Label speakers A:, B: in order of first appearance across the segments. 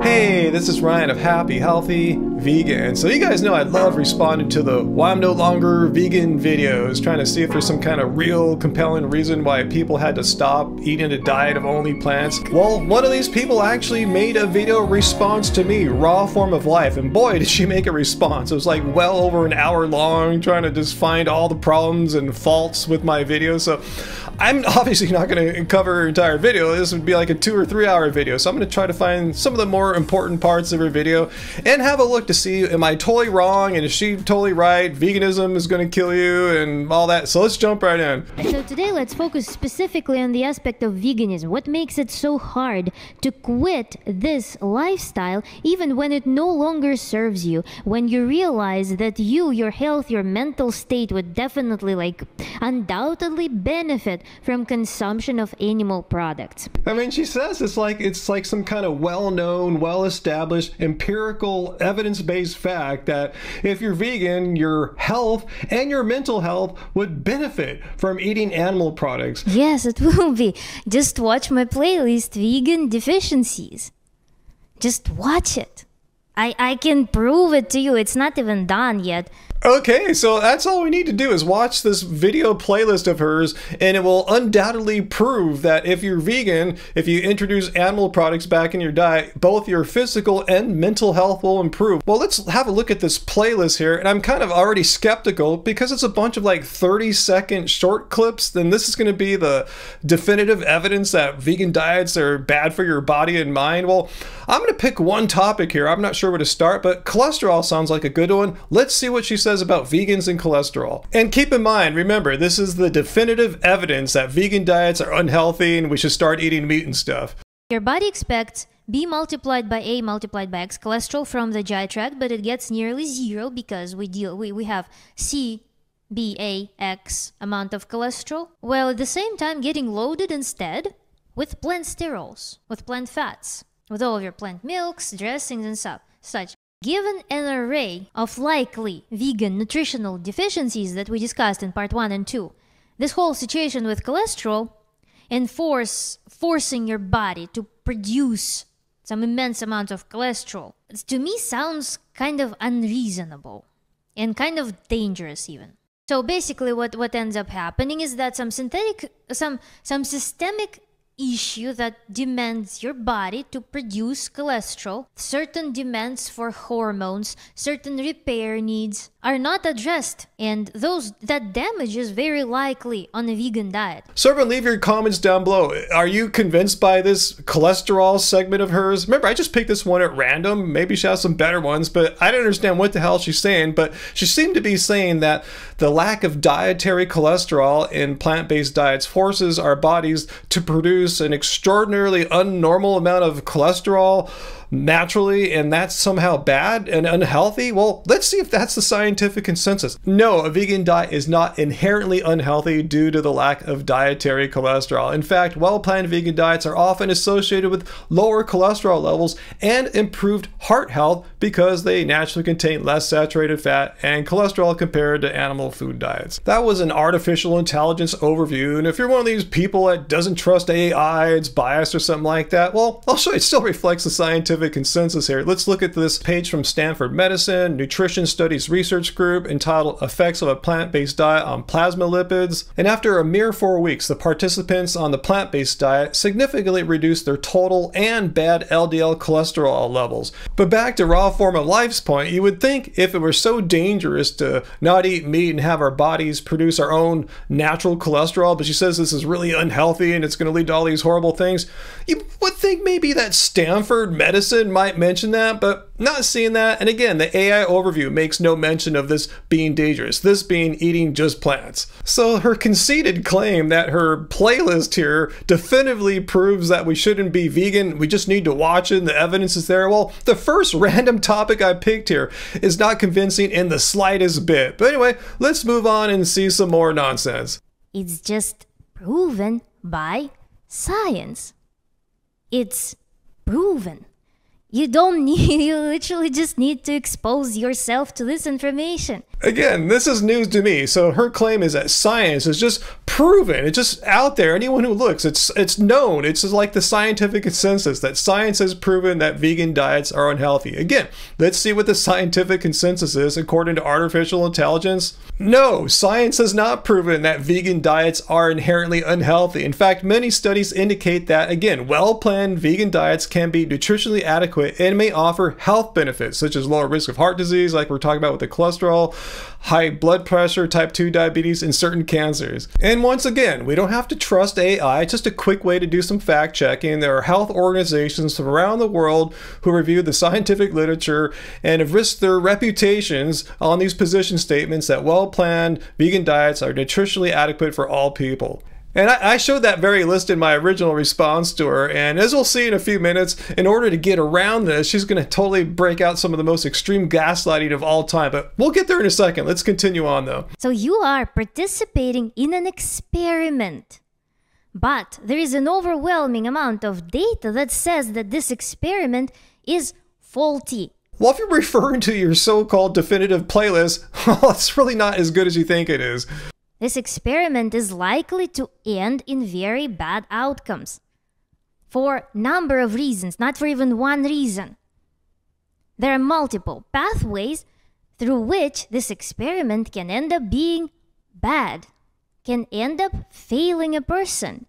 A: Hey, this is Ryan of Happy Healthy Vegan. So you guys know I love responding to the why I'm no longer vegan videos, trying to see if there's some kind of real compelling reason why people had to stop eating a diet of only plants. Well, one of these people actually made a video response to me, Raw Form of Life, and boy did she make a response. It was like well over an hour long, trying to just find all the problems and faults with my video. So I'm obviously not going to cover her entire video. This would be like a 2 or 3 hour video. So I'm going to try to find some of the more important parts of her video and have a look to see, am I totally wrong and is she totally right? Veganism is going to kill you and all that. So let's jump right in.
B: So today let's focus specifically on the aspect of veganism. What makes it so hard to quit this lifestyle even when it no longer serves you? When you realize that your health, your mental state would definitely, undoubtedly benefit from consumption of animal products.
A: I mean, she says it's like some kind of well-known, well-established, empirical, evidence-based fact that if you're vegan, your health and your mental health would benefit from eating animal products.
B: Yes, it will be. Just watch my playlist, Vegan Deficiencies. Just watch it. I can prove it to you. It's not even done yet.
A: Okay, so that's all we need to do is watch this video playlist of hers, and it will undoubtedly prove that if you're vegan, if you introduce animal products back in your diet, both your physical and mental health will improve. Well, let's have a look at this playlist here, and I'm kind of already skeptical because it's a bunch of 30-second short clips. Then this is going to be the definitive evidence that vegan diets are bad for your body and mind. Well, I'm going to pick one topic here. I'm not sure where to start, but cholesterol sounds like a good one. Let's see what she says about vegans and cholesterol. And keep in mind, remember, this is the definitive evidence that vegan diets are unhealthy and we should start eating meat and stuff.
B: Your body expects B multiplied by A multiplied by X cholesterol from the GI tract, but it gets nearly zero because we have C, B, A, X amount of cholesterol, while at the same time getting loaded instead with plant sterols, with plant fats, with all of your plant milks, dressings, and such. Given an array of likely vegan nutritional deficiencies that we discussed in part 1 and 2, this whole situation with cholesterol and forcing your body to produce some immense amount of cholesterol, to me sounds kind of unreasonable and kind of dangerous even. So basically what ends up happening is that some systemic issue that demands your body to produce cholesterol, certain demands for hormones, certain repair needs are not addressed, and that damage is very likely on a vegan diet.
A: So everyone, leave your comments down below. Are you convinced by this cholesterol segment of hers? Remember, I just picked this one at random. Maybe she has some better ones, but I don't understand what the hell she's saying. But she seemed to be saying that the lack of dietary cholesterol in plant-based diets forces our bodies to produce an extraordinarily unnormal amount of cholesterol naturally, and that's somehow bad and unhealthy. Well, let's see if that's the scientific consensus. No, a vegan diet is not inherently unhealthy due to the lack of dietary cholesterol. In fact, well-planned vegan diets are often associated with lower cholesterol levels and improved heart health because they naturally contain less saturated fat and cholesterol compared to animal food diets. That was an artificial intelligence overview, and if you're one of these people that doesn't trust AI, it's biased or something like that, well, I'll show you, it still reflects the scientific consensus here. Let's look at this page from Stanford Medicine Nutrition Studies Research Group entitled Effects of a Plant-Based Diet on Plasma Lipids. And after a mere 4 weeks, the participants on the plant-based diet significantly reduced their total and bad LDL cholesterol levels. But back to Raw Form of Life's point, you would think if it were so dangerous to not eat meat and have our bodies produce our own natural cholesterol, but she says this is really unhealthy and it's going to lead to all these horrible things, you would think maybe that Stanford Medicine might mention that, but not seeing that. And again, the AI overview makes no mention of this being dangerous, this being eating just plants. So her conceited claim that her playlist here definitively proves that we shouldn't be vegan, we just need to watch it and the evidence is there. Well, the first random topic I picked here is not convincing in the slightest bit. But anyway, let's move on and see some more nonsense.
B: It's just proven by science. It's proven. You don't need, you literally just need to expose yourself to this information.
A: Again, this is news to me. So her claim is that science is just proven. It's just out there. Anyone who looks, it's known. It's just like the scientific consensus that science has proven that vegan diets are unhealthy. Again, let's see what the scientific consensus is according to artificial intelligence. No, science has not proven that vegan diets are inherently unhealthy. In fact, many studies indicate that, again, well-planned vegan diets can be nutritionally adequate and may offer health benefits, such as lower risk of heart disease, like we're talking about with the cholesterol, high blood pressure, type 2 diabetes, and certain cancers. And once again, we don't have to trust AI. It's just a quick way to do some fact checking. There are health organizations from around the world who review the scientific literature and have risked their reputations on these position statements that well-planned vegan diets are nutritionally adequate for all people. And I showed that very list in my original response to her, and as we'll see in a few minutes, in order to get around this, she's going to totally break out some of the most extreme gaslighting of all time. But we'll get there in a second. Let's continue on, though.
B: So you are participating in an experiment. But there is an overwhelming amount of data that says that this experiment is faulty.
A: Well, if you're referring to your so-called definitive playlist, well, it's really not as good as you think it is.
B: This experiment is likely to end in very bad outcomes. For a number of reasons, not for even one reason. There are multiple pathways through which this experiment can end up being bad, can end up failing a person.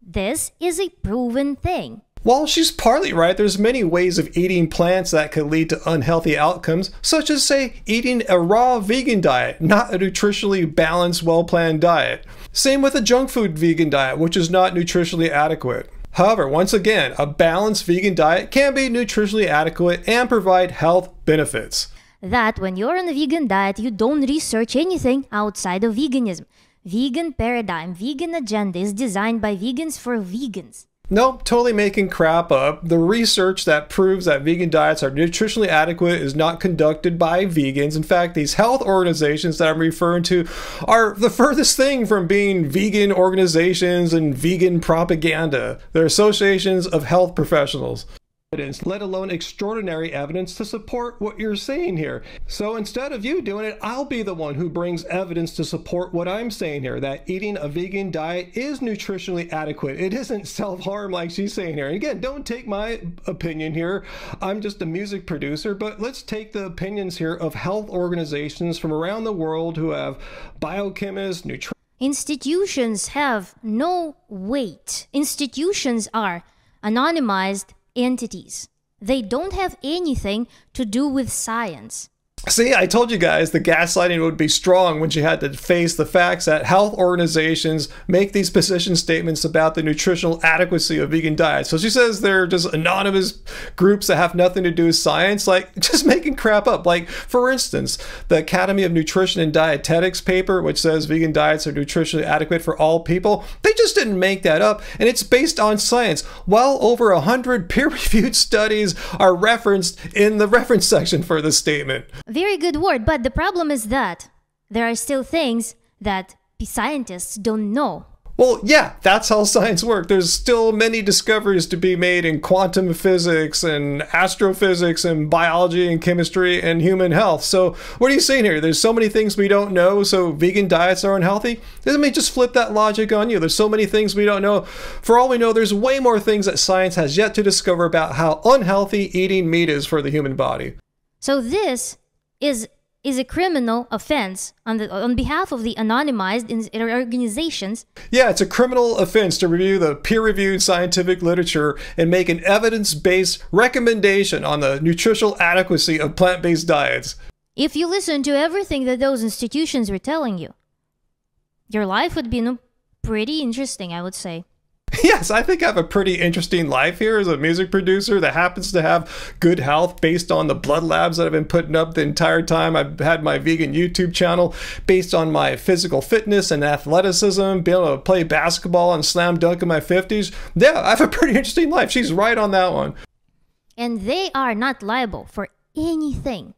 B: This is a proven thing.
A: While she's partly right, there's many ways of eating plants that could lead to unhealthy outcomes, such as, say, eating a raw vegan diet, not a nutritionally balanced, well-planned diet. Same with a junk food vegan diet, which is not nutritionally adequate. However, once again, a balanced vegan diet can be nutritionally adequate and provide health benefits.
B: That when you're on a vegan diet, you don't research anything outside of veganism. Vegan paradigm, vegan agenda is designed by vegans for vegans.
A: Nope, totally making crap up. The research that proves that vegan diets are nutritionally adequate is not conducted by vegans. In fact, these health organizations that I'm referring to are the furthest thing from being vegan organizations and vegan propaganda. They're associations of health professionals. Let alone extraordinary evidence to support what you're saying here. So instead of you doing it, I'll be the one who brings evidence to support what I'm saying here, that eating a vegan diet is nutritionally adequate. It isn't self-harm like she's saying here. And again, don't take my opinion here. I'm just a music producer, but let's take the opinions here of health organizations from around the world who have biochemists, nutritionists.
B: Institutions have no weight. Institutions are anonymized entities. They don't have anything to do with science.
A: See, I told you guys the gaslighting would be strong when she had to face the facts that health organizations make these position statements about the nutritional adequacy of vegan diets. So she says they're just anonymous groups that have nothing to do with science, like just making crap up. Like, for instance, the Academy of Nutrition and Dietetics paper, which says vegan diets are nutritionally adequate for all people, they just didn't make that up, and it's based on science. Well over 100 peer-reviewed studies are referenced in the reference section for this statement.
B: Very good word, but the problem is that there are still things that scientists don't know.
A: Well, yeah, that's how science works. There's still many discoveries to be made in quantum physics and astrophysics and biology and chemistry and human health. So what are you saying here? There's so many things we don't know, so vegan diets are unhealthy? Let me just flip that logic on you. There's so many things we don't know. For all we know, there's way more things that science has yet to discover about how unhealthy eating meat is for the human body.
B: So this is a criminal offense on behalf of the anonymized organizations.
A: Yeah, it's a criminal offense to review the peer-reviewed scientific literature and make an evidence-based recommendation on the nutritional adequacy of plant-based diets.
B: If you listen to everything that those institutions were telling you, your life would be pretty interesting, I would say.
A: Yes, I think I have a pretty interesting life here as a music producer that happens to have good health based on the blood labs that I've been putting up the entire time. I've had my vegan YouTube channel based on my physical fitness and athleticism, being able to play basketball and slam dunk in my 50s. Yeah, I have a pretty interesting life. She's right on that one.
B: And they are not liable for anything.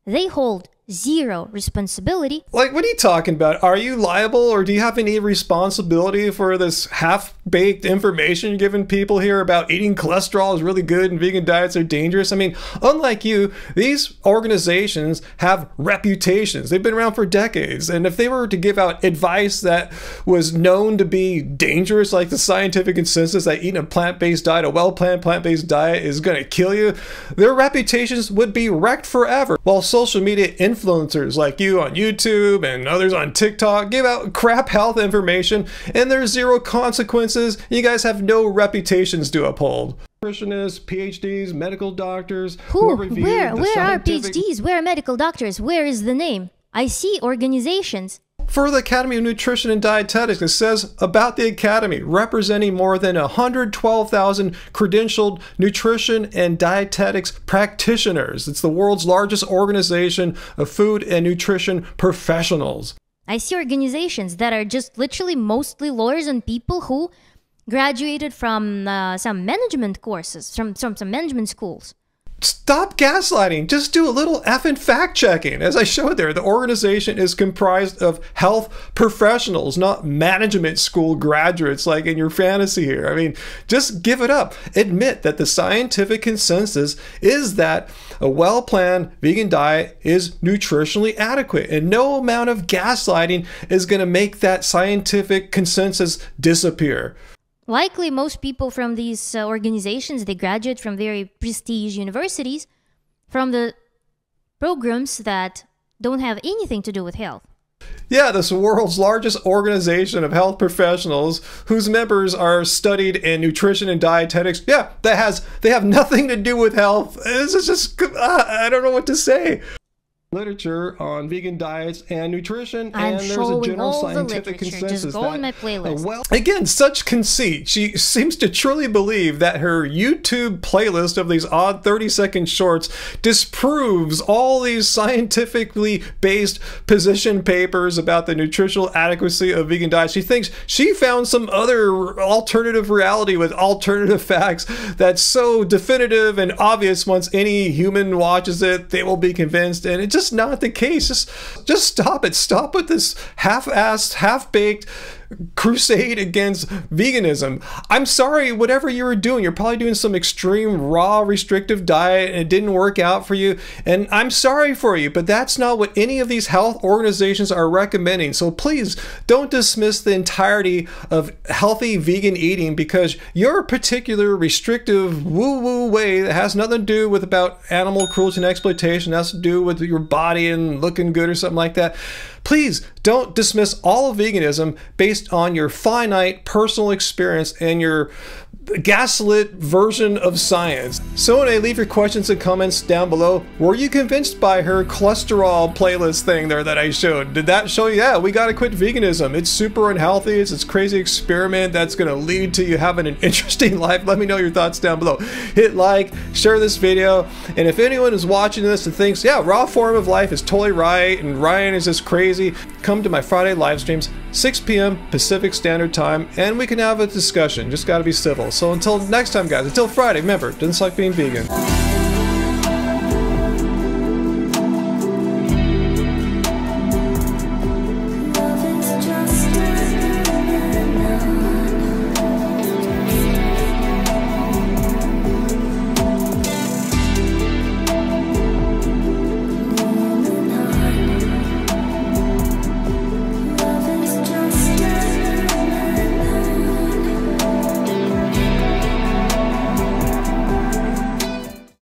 B: They hold zero responsibility.
A: Like, what are you talking about? Are you liable, or do you have any responsibility for this half-baked information you're giving people here about eating cholesterol is really good and vegan diets are dangerous? I mean, unlike you, these organizations have reputations. They've been around for decades, and if they were to give out advice that was known to be dangerous, like the scientific consensus that eating a plant-based diet, a well-planned plant-based diet is going to kill you, their reputations would be wrecked forever. While social media influencers like you on YouTube and others on TikTok give out crap health information and there's zero consequences, you guys have no reputations to uphold. Nutritionists, PhDs, medical doctors,
B: Where are PhDs? Where are medical doctors? Where is the name? I see organizations.
A: For the Academy of Nutrition and Dietetics, it says about the Academy, representing more than 112,000 credentialed nutrition and dietetics practitioners. It's the world's largest organization of food and nutrition professionals.
B: I see organizations that are just literally mostly lawyers and people who graduated from some management courses, from some management schools.
A: Stop gaslighting. Just do a little effing fact checking. As I showed there, the organization is comprised of health professionals, not management school graduates like in your fantasy here. I mean, just give it up. Admit that the scientific consensus is that a well-planned vegan diet is nutritionally adequate, and no amount of gaslighting is going to make that scientific consensus disappear.
B: Likely, most people from these organizations, they graduate from very prestige universities, from the programs that don't have anything to do with health.
A: Yeah, this world's largest organization of health professionals whose members are studied in nutrition and dietetics. Yeah, they have nothing to do with health. This is just, I don't know what to say. Literature on vegan diets and nutrition, and there's a general scientific consensus
B: just go in my playlist.
A: Well, again, such conceit. She seems to truly believe that her YouTube playlist of these odd 30-second shorts disproves all these scientifically based position papers about the nutritional adequacy of vegan diets. She thinks she found some other alternative reality with alternative facts that's so definitive and obvious. Once any human watches it, they will be convinced, and it just not the case. Just stop it. Stop with this half-assed, half-baked crusade against veganism. I'm sorry, whatever you were doing, you're probably doing some extreme raw restrictive diet and it didn't work out for you, and I'm sorry for you, but that's not what any of these health organizations are recommending. So please don't dismiss the entirety of healthy vegan eating because your particular restrictive woo-woo way that has nothing to do with about animal cruelty and exploitation, has to do with your body and looking good or something like that. Please don't dismiss all of veganism based on your finite personal experience and your gaslit version of science. So anyway, leave your questions and comments down below. Were you convinced by her cholesterol playlist thing there that I showed? Did that show you, yeah, we gotta quit veganism. It's super unhealthy. It's this crazy experiment that's gonna lead to you having an interesting life. Let me know your thoughts down below. Hit like, share this video, and if anyone is watching this and thinks, yeah, raw form of life is totally right and Ryan is just crazy, come to my Friday live streams, 6 p.m. Pacific Standard Time, and we can have a discussion. Just gotta be civil. So until next time, guys, until Friday, remember, doesn't suck being vegan.